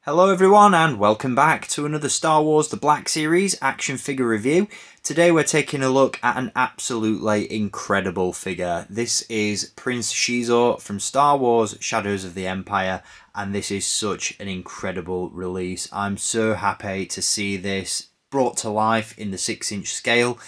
Hello everyone and welcome back to another Star Wars The Black Series action figure review. Today we're taking a look at an absolutely incredible figure. This is Prince Xizor from Star Wars Shadows of the Empire, and this is such an incredible release. I'm so happy to see this brought to life in the 6-inch scale.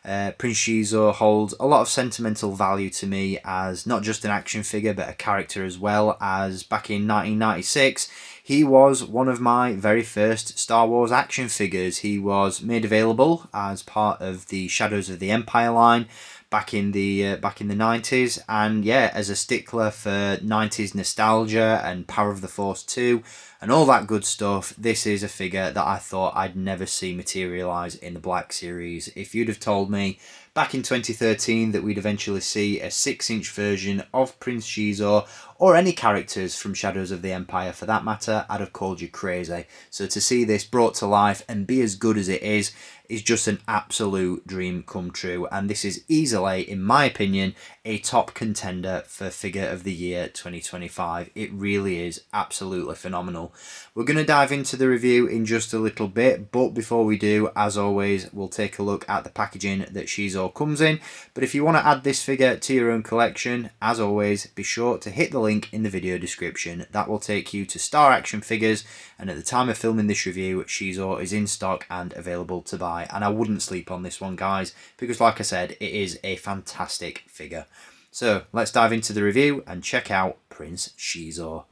Prince Xizor holds a lot of sentimental value to me as not just an action figure but a character as well, as back in 1996 he was one of my very first Star Wars action figures. He was made available as part of the Shadows of the Empire line back in the 90s, and yeah, as a stickler for 90s nostalgia and Power of the Force 2 and all that good stuff, this is a figure that I thought I'd never see materialise in the Black Series. If you'd have told me back in 2013 that we'd eventually see a 6-inch version of Prince Xizor, or any characters from Shadows of the Empire for that matter, I'd have called you crazy. So to see this brought to life and be as good as it is just an absolute dream come true, and this is easily, in my opinion, a top contender for Figure of the Year 2025. It really is absolutely phenomenal. We're going to dive into the review in just a little bit, but before we do, as always, we'll take a look at the packaging that Xizor comes in. But if you want to add this figure to your own collection, as always, be sure to hit the link in the video description. That will take you to Star Action Figures, and at the time of filming this review, Xizor is in stock and available to buy. And I wouldn't sleep on this one, guys, because like I said, it is a fantastic figure. So let's dive into the review and check out Prince Xizor.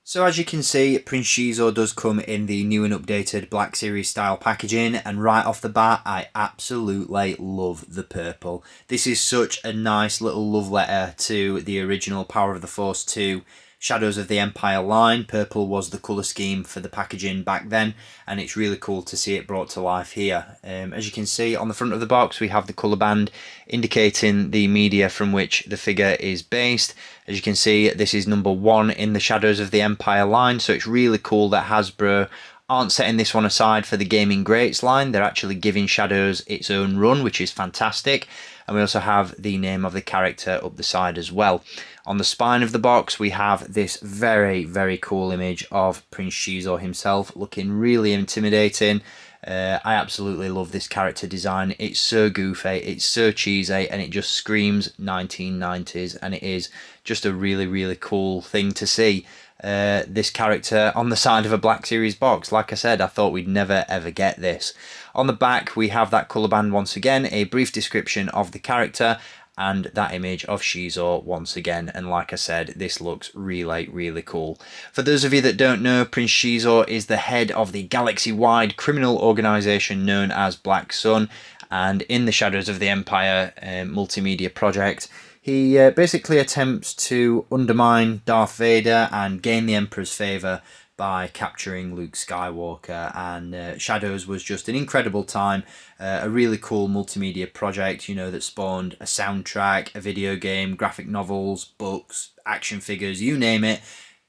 So as you can see, Prince Xizor does come in the new and updated Black Series style packaging, and right off the bat I absolutely love the purple. This is such a nice little love letter to the original Power of the Force 2 Shadows of the Empire line. Purple was the colour scheme for the packaging back then, and it's really cool to see it brought to life here. As you can see on the front of the box, we have the colour band indicating the media from which the figure is based. As you can see, this is number 1 in the Shadows of the Empire line, so it's really cool that Hasbro aren't setting this one aside for the Gaming Greats line. They're actually giving Shadows its own run, which is fantastic. And we also have the name of the character up the side as well. On the spine of the box, we have this very, very cool image of Prince Xizor himself, looking really intimidating. I absolutely love this character design. It's so goofy, it's so cheesy, and it just screams 1990s, and it is just a really, really cool thing to see. This character on the side of a Black Series box. Like I said, I thought we'd never ever get this. On the back, we have that colour band once again, a brief description of the character, and that image of Xizor once again. And like I said, this looks really, really cool. For those of you that don't know, Prince Xizor is the head of the galaxy-wide criminal organisation known as Black Sun, and in the Shadows of the Empire multimedia project, he basically attempts to undermine Darth Vader and gain the Emperor's favour by capturing Luke Skywalker, and Shadows was just an incredible time, a really cool multimedia project, you know, that spawned a soundtrack, a video game, graphic novels, books, action figures, you name it.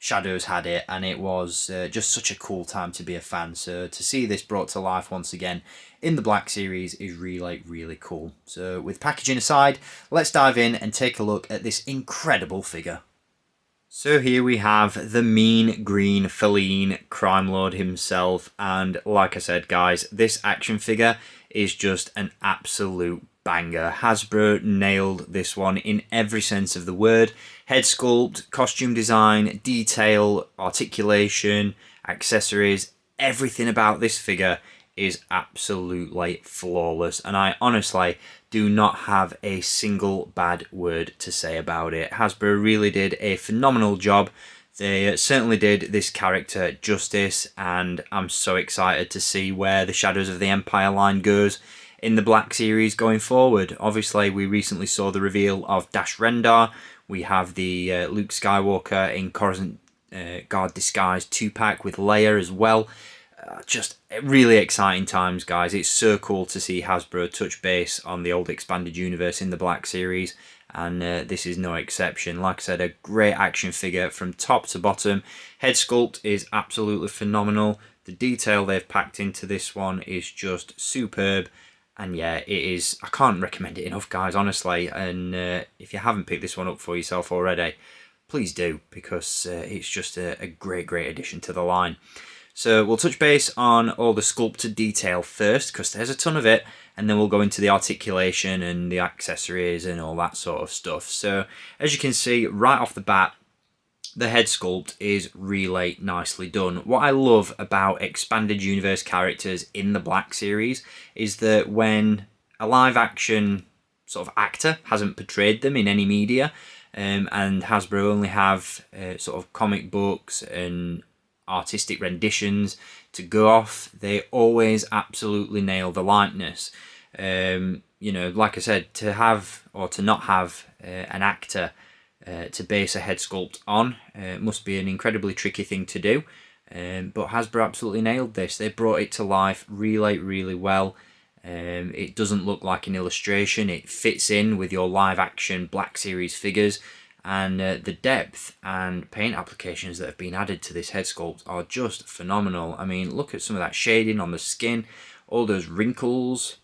Shadows had it, and it was just such a cool time to be a fan. So to see this brought to life once again in the Black Series is really, really cool. So with packaging aside, let's dive in and take a look at this incredible figure. So here we have the mean green feline crime lord himself, and like I said, guys, this action figure is just an absolute banger. Hasbro nailed this one in every sense of the word. Head sculpt, costume design, detail, articulation, accessories, everything about this figure is absolutely flawless, and I honestly do not have a single bad word to say about it. Hasbro really did a phenomenal job. They certainly did this character justice, and I'm so excited to see where the Shadows of the Empire line goes in the Black Series going forward. Obviously, we recently saw the reveal of Dash Rendar. We have the Luke Skywalker in Coruscant Guard Disguise 2-pack with Leia as well. Just really exciting times, guys. It's so cool to see Hasbro touch base on the old expanded universe in the Black Series, and this is no exception. Like I said, a great action figure from top to bottom. Head sculpt is absolutely phenomenal. The detail they've packed into this one is just superb, and yeah, it is. I can't recommend it enough, guys, honestly. And if you haven't picked this one up for yourself already, please do, because it's just a great, great addition to the line. So we'll touch base on all the sculpted detail first, because there's a ton of it, and then we'll go into the articulation and the accessories and all that sort of stuff. So as you can see right off the bat, the head sculpt is really nicely done. What I love about expanded universe characters in the Black series is that when a live action sort of actor hasn't portrayed them in any media, and Hasbro only have sort of comic books and artistic renditions to go off, they always absolutely nail the likeness. You know, like I said, to have or to not have an actor to base a head sculpt on must be an incredibly tricky thing to do. But Hasbro absolutely nailed this. They brought it to life really well. It doesn't look like an illustration. It fits in with your live action Black Series figures. And the depth and paint applications that have been added to this head sculpt are just phenomenal. I mean, look at some of that shading on the skin, all those wrinkles.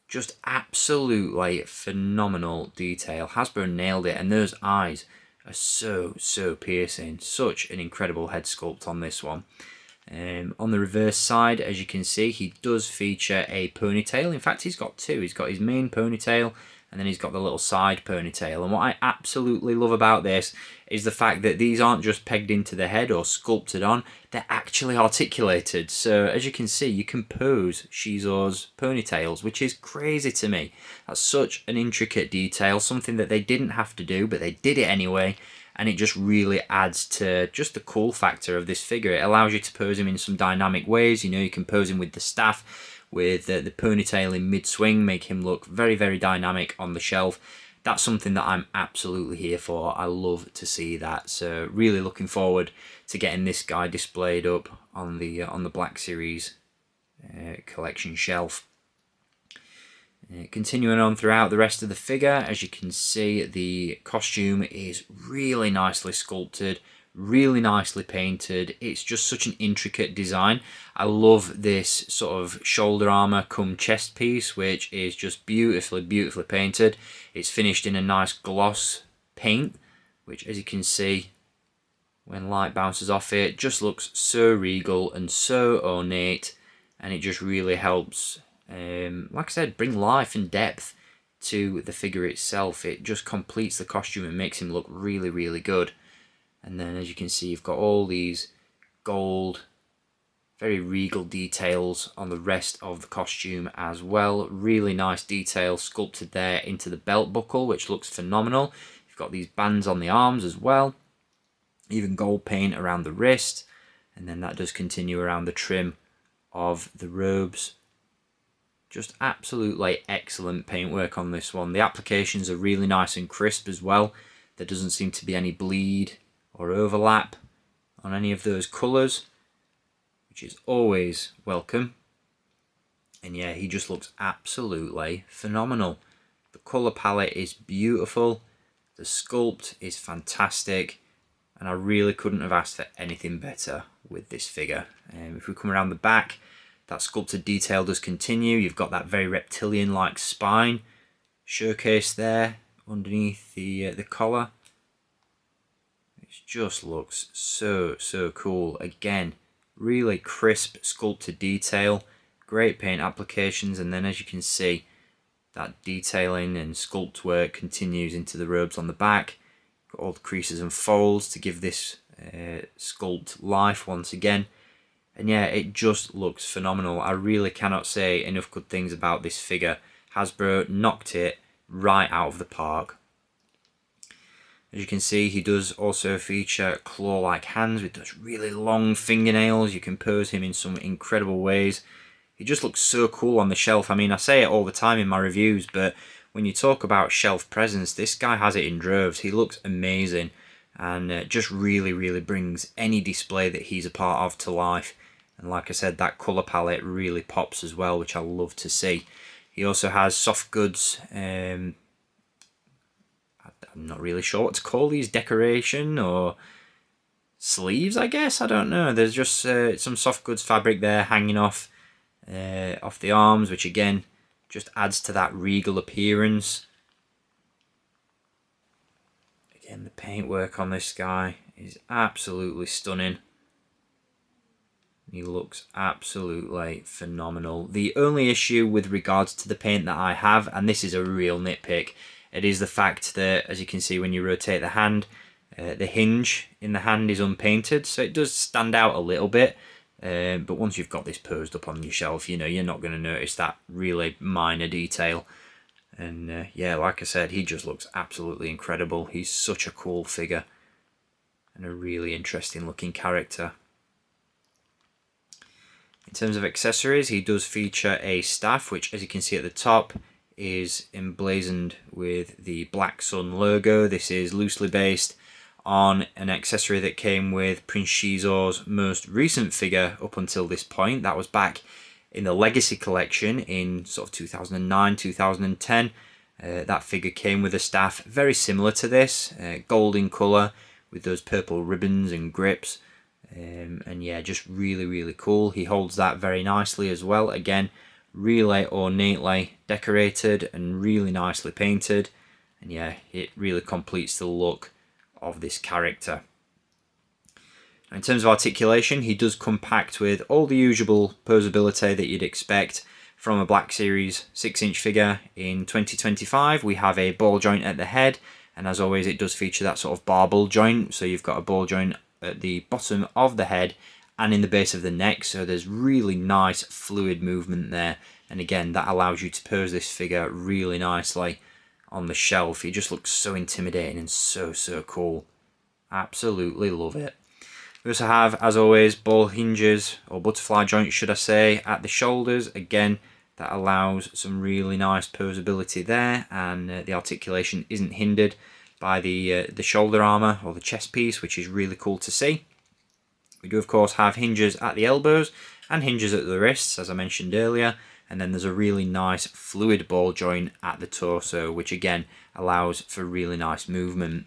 Just absolutely phenomenal detail. Hasbro nailed it, and those eyes are so piercing. Such an incredible head sculpt on this one. On the reverse side, as you can see, he does feature a ponytail. In fact, he's got two. He's got his main ponytail, and then he's got the little side ponytail. And what I absolutely love about this is the fact that these aren't just pegged into the head or sculpted on, they're actually articulated. So as you can see, you can pose Xizor's ponytails, which is crazy to me. That's such an intricate detail, something that they didn't have to do, but they did it anyway. And it just really adds to just the cool factor of this figure. It allows you to pose him in some dynamic ways. You know, you can pose him with the staff, with the ponytail in mid-swing, make him look very dynamic on the shelf. That's something that I'm absolutely here for. I love to see that. So really looking forward to getting this guy displayed up on the Black Series collection shelf. Continuing on throughout the rest of the figure, as you can see, the costume is really nicely sculpted, really nicely painted. It's just such an intricate design. I love this sort of shoulder armor come chest piece, which is just beautifully painted. It's finished in a nice gloss paint, which, as you can see, when light bounces off it, just looks so regal and so ornate, and it just really helps, like I said, bring life and depth to the figure itself. It just completes the costume and makes him look really good. And then, as you can see, you've got all these gold, very regal details on the rest of the costume as well. Really nice detail sculpted there into the belt buckle, which looks phenomenal. You've got these bands on the arms as well. Even gold paint around the wrist. And then that does continue around the trim of the robes. Just absolutely excellent paintwork on this one. The applications are really nice and crisp as well. There doesn't seem to be any bleed or overlap on any of those colours, which is always welcome. And yeah, he just looks absolutely phenomenal. The colour palette is beautiful, the sculpt is fantastic, and I really couldn't have asked for anything better with this figure. If we come around the back, that sculpted detail does continue. You've got that very reptilian-like spine showcased there underneath the collar. Just looks so cool. Again, really crisp sculpted detail, great paint applications, and then as you can see, that detailing and sculpt work continues into the robes on the back. Got all the creases and folds to give this sculpt life once again. And yeah, it just looks phenomenal. I really cannot say enough good things about this figure. Hasbro knocked it right out of the park. As you can see, he does also feature claw-like hands with those really long fingernails. You can pose him in some incredible ways. He just looks so cool on the shelf. I mean, I say it all the time in my reviews, but when you talk about shelf presence, this guy has it in droves. He looks amazing and just really brings any display that he's a part of to life. And like I said, that colour palette really pops as well, which I love to see. He also has soft goods. I'm not really sure what to call these, decoration or sleeves, I guess. I don't know. There's just some soft goods fabric there hanging off the arms, which again just adds to that regal appearance. Again, the paintwork on this guy is absolutely stunning. He looks absolutely phenomenal. The only issue with regards to the paint that I have, and this is a real nitpick, it is the fact that, as you can see when you rotate the hand, the hinge in the hand is unpainted, so it does stand out a little bit. But once you've got this posed up on your shelf, you know, you're not going to notice that really minor detail. And yeah, like I said, he just looks absolutely incredible. He's such a cool figure and a really interesting looking character. In terms of accessories, he does feature a staff, which, as you can see at the top, is emblazoned with the Black Sun logo. This is loosely based on an accessory that came with Prince Xizor's most recent figure up until this point. That was back in the Legacy collection in sort of 2009, 2010. That figure came with a staff very similar to this, gold in colour with those purple ribbons and grips. And yeah, just really cool. He holds that very nicely as well. Again, really ornately decorated and really nicely painted. And yeah, it really completes the look of this character. In terms of articulation, he does come packed with all the usual posability that you'd expect from a Black Series 6-inch figure. In 2025, we have a ball joint at the head, and as always, it does feature that sort of barbell joint. So you've got a ball joint at the bottom of the head and in the base of the neck, so there's really nice fluid movement there. And again, that allows you to pose this figure really nicely on the shelf. He just looks so intimidating and so cool. Absolutely love it. We also have, as always, ball hinges, or butterfly joints should I say, at the shoulders. Again, that allows some really nice posability there, and the articulation isn't hindered by the shoulder armour or the chest piece, which is really cool to see. We do of course have hinges at the elbows and hinges at the wrists, as I mentioned earlier, and then there's a really nice fluid ball joint at the torso, which again allows for really nice movement.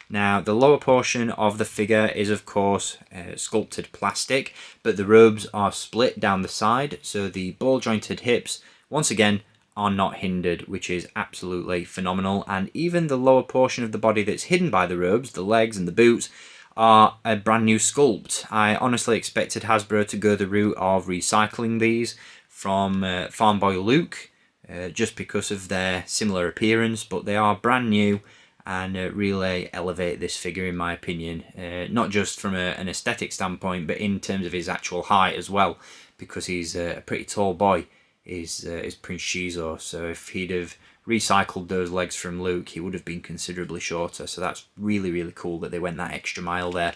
Now, the lower portion of the figure is of course sculpted plastic, but the robes are split down the side, so the ball jointed hips once again are not hindered, which is absolutely phenomenal. And even the lower portion of the body that's hidden by the robes, the legs and the boots, are a brand new sculpt. I honestly expected Hasbro to go the route of recycling these from Farm Boy Luke, just because of their similar appearance, but they are brand new and really elevate this figure in my opinion, not just from an aesthetic standpoint, but in terms of his actual height as well, because he's a pretty tall boy, is Prince Xizor. So if he'd have recycled those legs from Luke, he would have been considerably shorter. So that's really cool that they went that extra mile there.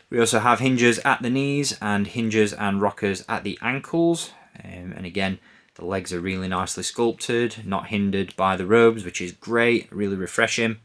We also have hinges at the knees and hinges and rockers at the ankles, and again, the legs are really nicely sculpted, not hindered by the robes, which is great, really refreshing.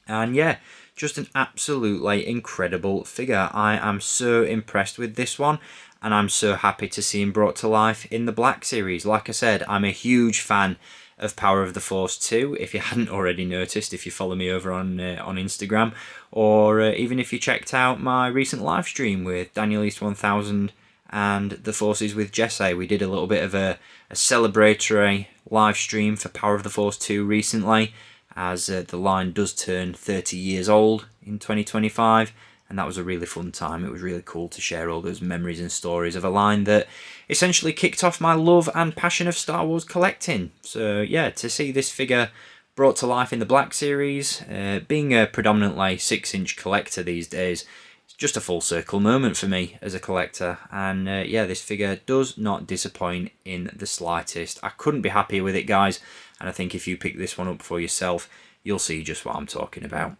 And yeah, just an absolutely incredible figure. I am so impressed with this one, and I'm so happy to see him brought to life in the Black Series. Like I said, I'm a huge fan of Power of the Force 2, if you hadn't already noticed, if you follow me over on Instagram, or even if you checked out my recent live stream with Daniel East 1000 and The Forces with Jesse. We did a little bit of a celebratory live stream for Power of the Force 2 recently, as the line does turn 30 years old in 2025, and that was a really fun time. It was really cool to share all those memories and stories of a line that essentially kicked off my love and passion of Star Wars collecting. So yeah, to see this figure brought to life in the Black Series, being a predominantly 6-inch collector these days, it's just a full circle moment for me as a collector. And yeah, this figure does not disappoint in the slightest. I couldn't be happier with it, guys. And I think if you pick this one up for yourself, you'll see just what I'm talking about.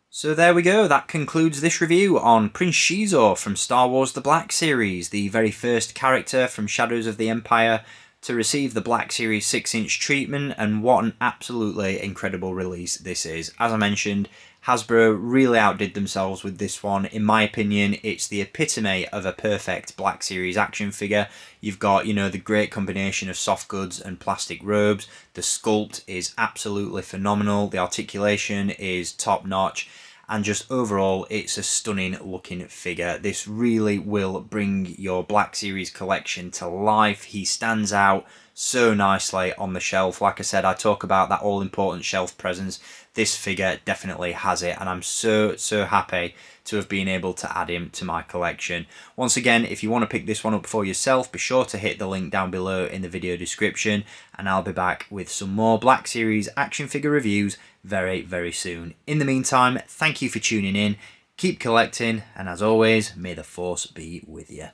So there we go, that concludes this review on Prince Xizor from Star Wars The Black Series, the very first character from Shadows of the Empire to receive the Black Series 6-inch treatment, and what an absolutely incredible release this is. As I mentioned, Hasbro really outdid themselves with this one. In my opinion, it's the epitome of a perfect Black Series action figure. You've got, you know, the great combination of soft goods and plastic robes. The sculpt is absolutely phenomenal. The articulation is top notch. And just overall, it's a stunning looking figure. This really will bring your Black Series collection to life. He stands out so nicely on the shelf. Like I said, I talk about that all-important shelf presence this figure definitely has it, and I'm so happy to have been able to add him to my collection. Once again, if you want to pick this one up for yourself, be sure to hit the link down below in the video description, and I'll be back with some more Black Series action figure reviews very soon. In the meantime, thank you for tuning in, keep collecting, and as always, may the Force be with you.